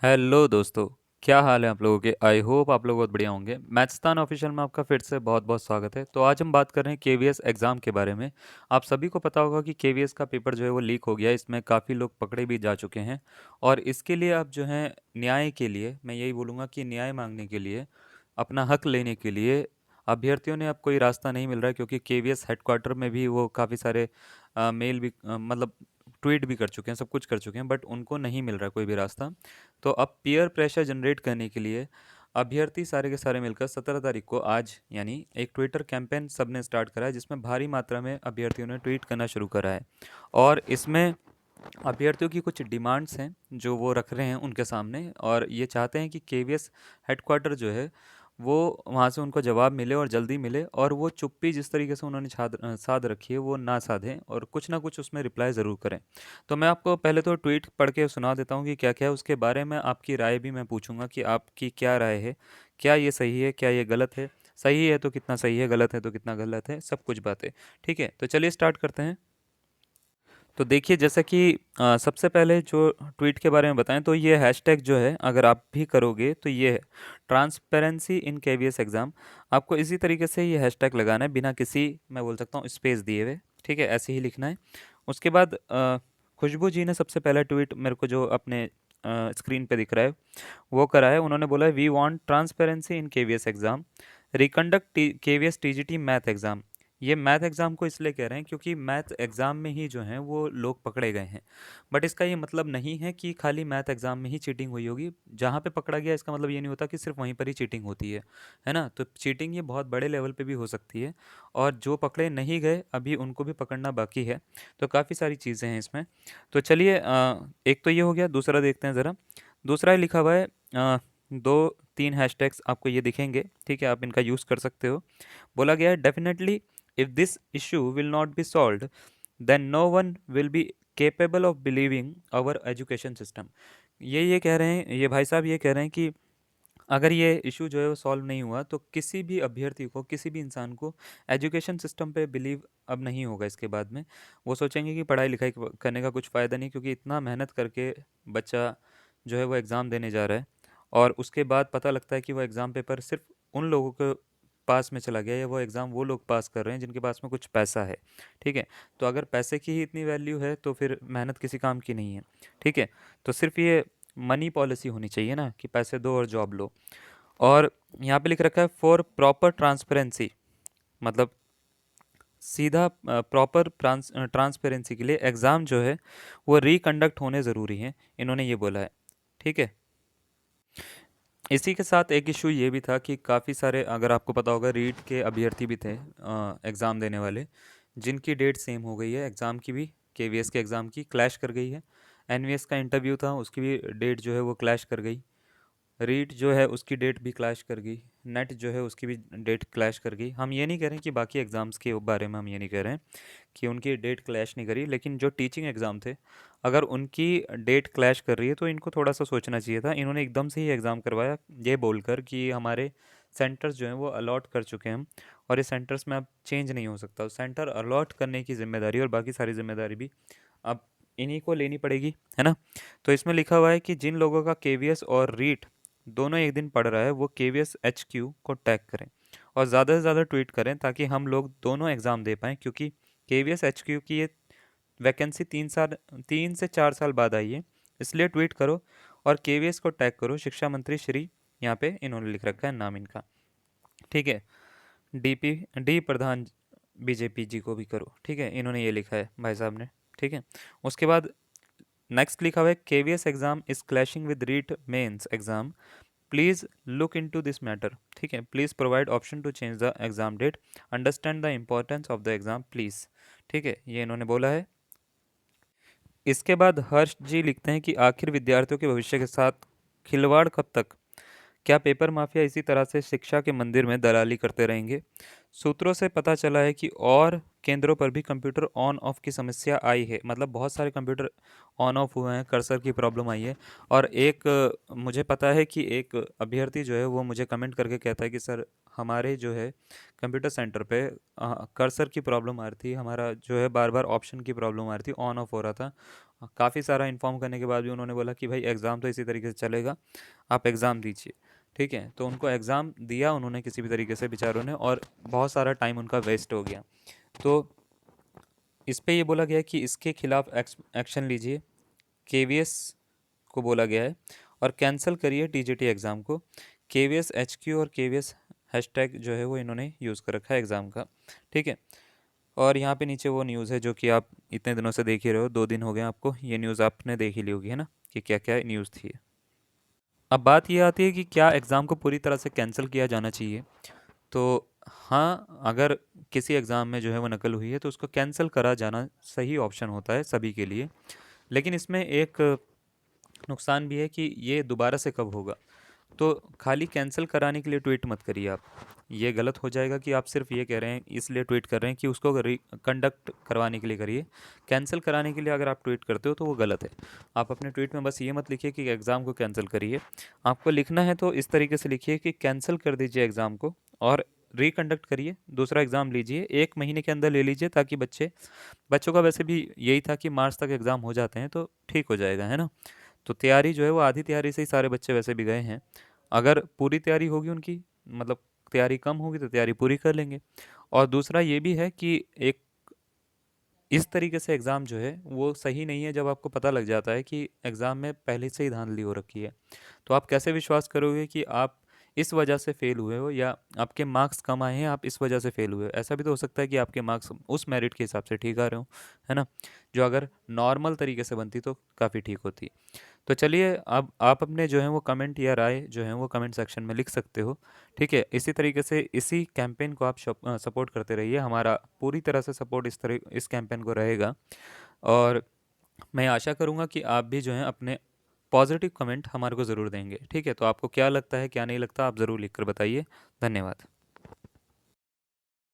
Hello दोस्तों। क्या हाल है आप लोगों के? आई होप आप लोग बहुत बढ़िया होंगे। मैथस्तान ऑफिशियल में आपका फिर से बहुत बहुत स्वागत है। तो आज हम बात कर रहे हैं केवीएस एग्ज़ाम के बारे में। आप सभी को पता होगा कि केवीएस का पेपर जो है वो लीक हो गया है। इसमें काफ़ी लोग पकड़े भी जा चुके हैं और इसके लिए अब जो है न्याय के लिए मैं यही बोलूँगा कि न्याय मांगने के लिए, अपना हक लेने के लिए अभ्यर्थियों ने अब कोई रास्ता नहीं मिल रहा है, क्योंकि केवीएस हेडक्वार्टर में भी वो काफ़ी सारे मेल भी मतलब ट्वीट भी कर चुके हैं, सब कुछ कर चुके हैं, बट उनको नहीं मिल रहा है कोई भी रास्ता। तो अब पीयर प्रेशर जनरेट करने के लिए अभ्यर्थी सारे के सारे मिलकर 17 तारीख को आज यानी एक ट्विटर कैंपेन सबने स्टार्ट करा है, जिसमें भारी मात्रा में अभ्यर्थियों ने ट्वीट करना शुरू करा है। और इसमें अभ्यर्थियों की कुछ डिमांड्स हैं जो वो रख रहे हैं उनके सामने, और ये चाहते हैं कि केवीएस हेडक्वार्टर जो है वो वहाँ से उनको जवाब मिले और जल्दी मिले, और वो चुप्पी जिस तरीके से उन्होंने साध रखी है वो ना साधें और कुछ ना कुछ उसमें रिप्लाई ज़रूर करें। तो मैं आपको पहले तो ट्वीट पढ़ के सुना देता हूँ कि क्या क्या है, उसके बारे में आपकी राय भी मैं पूछूंगा कि आपकी क्या राय है। क्या ये सही है, क्या ये गलत है? सही है तो कितना सही है, गलत है तो कितना गलत है, सब कुछ बातें। ठीक है, तो चलिए स्टार्ट करते हैं। तो देखिए, जैसा कि सबसे पहले जो ट्वीट के बारे में बताएं, तो ये हैशटैग जो है अगर आप भी करोगे तो ये है ट्रांसपेरेंसी इन केवीएस एग्ज़ाम। आपको इसी तरीके से ये हैशटैग लगाना है, बिना किसी, मैं बोल सकता हूँ, स्पेस दिए हुए। ठीक है, ऐसे ही लिखना है। उसके बाद खुशबू जी ने सबसे पहला ट्वीट मेरे को जो अपने स्क्रीन पे दिख रहा है वो करा है। उन्होंने बोला है, we want transparency in KVS exam, reconduct KVS TGT math exam. ये मैथ एग्ज़ाम को इसलिए कह रहे हैं क्योंकि मैथ एग्ज़ाम में ही जो हैं वो लोग पकड़े गए हैं। बट इसका ये मतलब नहीं है कि खाली मैथ एग्ज़ाम में ही चीटिंग हुई होगी। जहाँ पे पकड़ा गया इसका मतलब ये नहीं होता कि सिर्फ वहीं पर ही चीटिंग होती है ना? तो चीटिंग ये बहुत बड़े लेवल पे भी हो सकती है, और जो पकड़े नहीं गए अभी उनको भी पकड़ना बाकी है। तो काफ़ी सारी चीज़ें हैं इसमें। तो चलिए, एक तो ये हो गया, दूसरा देखते हैं ज़रा। दूसरा लिखा हुआ है, दो तीन हैशटैग्स आपको ये दिखेंगे। ठीक है, आप इनका यूज़ कर सकते हो। बोला गया है, definitely if this issue will not be solved then no one will be capable of believing our education system. ये कह रहे हैं, ये भाई साहब ये कह रहे हैं कि अगर ये इशू जो है वो सॉल्व नहीं हुआ तो किसी भी अभ्यर्थी को, किसी भी इंसान को एजुकेशन सिस्टम पे बिलीव अब नहीं होगा इसके बाद में। वो सोचेंगे कि पढ़ाई लिखाई करने का कुछ फ़ायदा नहीं, क्योंकि इतना मेहनत करके बच्चा जो है वो एग्ज़ाम देने जा रहा है, और उसके बाद पता लगता है कि वो एग्ज़ाम पेपर सिर्फ उन लोगों के पास में चला गया, या वो एग्ज़ाम वो लोग पास कर रहे हैं जिनके पास में कुछ पैसा है। ठीक है, तो अगर पैसे की ही इतनी वैल्यू है तो फिर मेहनत किसी काम की नहीं है। ठीक है, तो सिर्फ ये मनी पॉलिसी होनी चाहिए ना, कि पैसे दो और जॉब लो। और यहाँ पे लिख रखा है, फॉर प्रॉपर ट्रांसपेरेंसी, मतलब सीधा प्रॉपर ट्रांसपेरेंसी के लिए एग्ज़ाम जो है वो रिकंडक्ट होने ज़रूरी हैं, इन्होंने ये बोला है। ठीक है, इसी के साथ एक इशू ये भी था कि काफ़ी सारे, अगर आपको पता होगा, रीट के अभ्यर्थी भी थे एग्ज़ाम देने वाले, जिनकी डेट सेम हो गई है एग्ज़ाम की भी, केवीएस के एग्ज़ाम की क्लैश कर गई है। एनवीएस का इंटरव्यू था, उसकी भी डेट जो है वो क्लैश कर गई। रीट जो है उसकी डेट भी क्लैश कर गई। नेट जो है उसकी भी डेट क्लैश कर गई। हम ये नहीं कह रहे हैं कि बाकी एग्ज़ाम्स के बारे में हम ये नहीं कह रहे हैं कि उनकी डेट क्लैश नहीं करी, लेकिन जो टीचिंग एग्ज़ाम थे, अगर उनकी डेट क्लैश कर रही है तो इनको थोड़ा सा सोचना चाहिए था। इन्होंने एकदम से ही एग्ज़ाम करवाया, ये बोलकर कि हमारे सेंटर्स जो हैं वो अलॉट कर चुके हैं हम, और इस सेंटर्स में अब चेंज नहीं हो सकता। सेंटर अलॉट करने की जिम्मेदारी और बाकी सारी जिम्मेदारी भी अब इन्हीं को लेनी पड़ेगी, है ना? तो इसमें लिखा हुआ है कि जिन लोगों का केवीएस और रीट दोनों एक दिन पढ़ रहा है, वो केवीएस एचक्यू को टैग करें और ज़्यादा से ज़्यादा ट्वीट करें, ताकि हम लोग दोनों एग्ज़ाम दे पाएँ, क्योंकि केवीएस एचक्यू की ये वैकेंसी 3 से 4 साल बाद आई है। इसलिए ट्वीट करो और केवीएस को टैग करो, शिक्षा मंत्री श्री, यहाँ पे इन्होंने लिख रखा है नाम इनका। ठीक है, डीपी डी प्रधान बीजेपी जी को भी करो। ठीक है, इन्होंने ये लिखा है भाई साहब ने। ठीक है, उसके बाद नेक्स्ट लिखा हुआ है, KVS exam is clashing with REET mains exam, please look into this matter. ठीक है, please provide option to change the exam date, understand the importance of the exam please. ठीक है, ये इन्होंने बोला है। इसके बाद हर्ष जी लिखते हैं कि आखिर विद्यार्थियों के भविष्य के साथ खिलवाड़ कब तक? क्या पेपर माफिया इसी तरह से शिक्षा के मंदिर में दलाली करते रहेंगे? सूत्रों से पता चला है कि और केंद्रों पर भी कंप्यूटर ऑन ऑफ की समस्या आई है, मतलब बहुत सारे कंप्यूटर ऑन ऑफ हुए हैं, कर्सर की प्रॉब्लम आई है। और एक मुझे पता है कि एक अभ्यर्थी जो है वो मुझे कमेंट करके कहता है कि सर, हमारे जो है कंप्यूटर सेंटर पे कर्सर की प्रॉब्लम आ रही थी, हमारा जो है बार बार ऑप्शन की प्रॉब्लम आ रही थी, ऑन ऑफ हो रहा था। काफ़ी सारा इन्फॉर्म करने के बाद भी उन्होंने बोला कि भाई एग्ज़ाम तो इसी तरीके से चलेगा, आप एग्ज़ाम दीजिए। ठीक है, तो उनको एग्ज़ाम दिया उन्होंने किसी भी तरीके से बेचारों ने, और बहुत सारा टाइम उनका वेस्ट हो गया। तो इस पे ये बोला गया है कि इसके खिलाफ एक्शन लीजिए, केवीएस को बोला गया है, और कैंसिल करिए टीजीटी एग्ज़ाम को। केवीएस एचक्यू और केवीएस हैशटैग जो है वो इन्होंने यूज़ कर रखा है एग्ज़ाम का। ठीक है, और यहाँ पे नीचे वो न्यूज़ है जो कि आप इतने दिनों से देख ही रहे हो, 2 दिन हो गए आपको, ये न्यूज़ आपने देख ही ली होगी, है ना, कि क्या क्या न्यूज़ थी। अब बात ये आती है कि क्या एग्ज़ाम को पूरी तरह से कैंसिल किया जाना चाहिए। तो हाँ, अगर किसी एग्ज़ाम में जो है वो नकल हुई है तो उसको कैंसिल करा जाना सही ऑप्शन होता है सभी के लिए। लेकिन इसमें एक नुकसान भी है कि ये दोबारा से कब होगा। तो खाली कैंसिल कराने के लिए ट्वीट मत करिए आप। ये गलत हो जाएगा कि आप सिर्फ ये कह रहे हैं, इसलिए ट्वीट कर रहे हैं कि उसको कंडक्ट करवाने के लिए करिए। कैंसिल कराने के लिए अगर आप ट्वीट करते हो तो वो गलत है। आप अपने ट्वीट में बस ये मत लिखिए कि एग्ज़ाम को कैंसिल करिए। आपको लिखना है तो इस तरीके से लिखिए कि कैंसिल कर दीजिए एग्ज़ाम को, और रिकंडक्ट करिए, दूसरा एग्ज़ाम लीजिए, 1 महीने के अंदर ले लीजिए, ताकि बच्चों का वैसे भी यही था कि मार्च तक एग्ज़ाम हो जाते हैं तो ठीक हो जाएगा, है ना। तो तैयारी जो है वो आधी तैयारी से ही सारे बच्चे वैसे भी गए हैं। अगर पूरी तैयारी होगी उनकी, मतलब तैयारी कम होगी तो तैयारी पूरी कर लेंगे। और दूसरा ये भी है कि एक इस तरीके से एग्ज़ाम जो है वो सही नहीं है जब आपको पता लग जाता है कि एग्ज़ाम में पहले से ही धांधली हो रखी है। तो आप कैसे विश्वास करोगे कि आप इस वजह से फ़ेल हुए हो, या आपके मार्क्स कम आए हैं आप इस वजह से फ़ेल हुए हो। ऐसा भी तो हो सकता है कि आपके मार्क्स उस मेरिट के हिसाब से ठीक आ रहे हो, है ना, जो अगर नॉर्मल तरीके से बनती तो काफ़ी ठीक होती। तो चलिए, अब आप अपने जो है वो कमेंट या राय जो है वो कमेंट सेक्शन में लिख सकते हो। ठीक है, इसी तरीके से इसी कैंपेन को आप सपोर्ट करते रहिए। हमारा पूरी तरह से सपोर्ट इस कैंपेन को रहेगा। और मैं आशा करूँगा कि आप भी जो है अपने पॉजिटिव कमेंट हमारे को ज़रूर देंगे। ठीक है, तो आपको क्या लगता है क्या नहीं लगता, आप ज़रूर लिख कर बताइए। धन्यवाद।